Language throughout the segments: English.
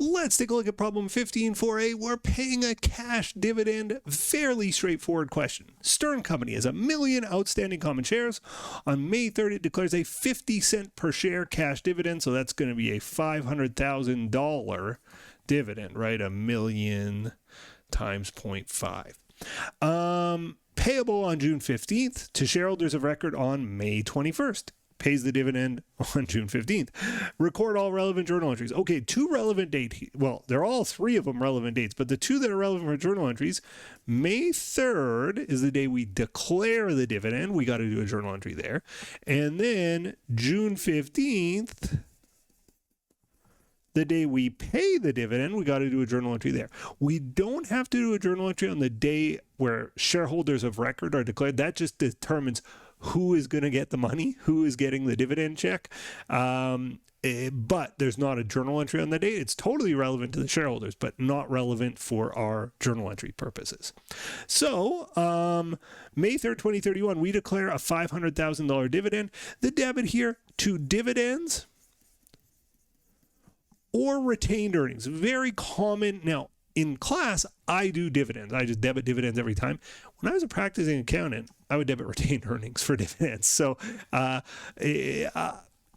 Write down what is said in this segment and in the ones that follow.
Let's take a look at problem 15.4a. We're paying a cash dividend. Fairly straightforward question. Stern Company has 1 million outstanding common shares. On May 3rd, it declares a 50-cent per share cash dividend. So that's going to be a $500,000 dividend, right? 1 million times 0.5. Payable on June 15th to shareholders of record on May 21st. Pays the dividend on June 15th. Record all relevant journal entries. Okay, 2 relevant dates. Well, they're all 3 of them relevant dates, but the 2 that are relevant for journal entries, May 3rd is the day we declare the dividend. We got to do a journal entry there. And then June 15th, the day we pay the dividend, we got to do a journal entry there. We don't have to do a journal entry on the day where shareholders of record are declared. That just determines who is going to get the money, who is getting the dividend check. But there's not a journal entry on the date. It's totally relevant to the shareholders, but not relevant for our journal entry purposes. So May 3rd, 2031, we declare a $500,000 dividend. The debit here to dividends or retained earnings. Very common. Now, in class, I do dividends. I just debit dividends every time. When I was a practicing accountant, I would debit retained earnings for dividends. So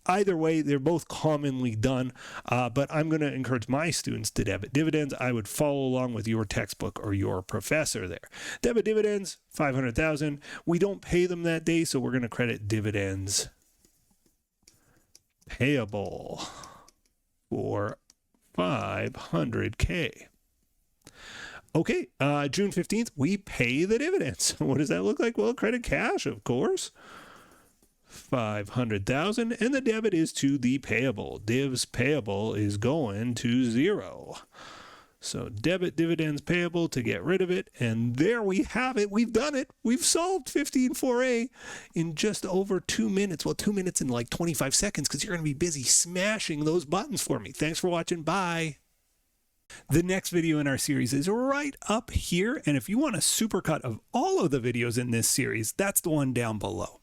either way, they're both commonly done, but I'm going to encourage my students to debit dividends. I would follow along with your textbook or your professor there. Debit dividends, $500,000. We don't pay them that day, so we're going to credit dividends payable for $500K. Okay, June 15th, we pay the dividends. What does that look like? Well, credit cash, of course. $500,000, and the debit is to the payable. Divs payable is going to 0. So debit dividends payable to get rid of it, and there we have it. We've done it. We've solved 15.4a in just over 2 minutes. Well, 2 minutes and like 25 seconds because you're going to be busy smashing those buttons for me. Thanks for watching. Bye. The next video in our series is right up here, and if you want a supercut of all of the videos in this series, that's the one down below.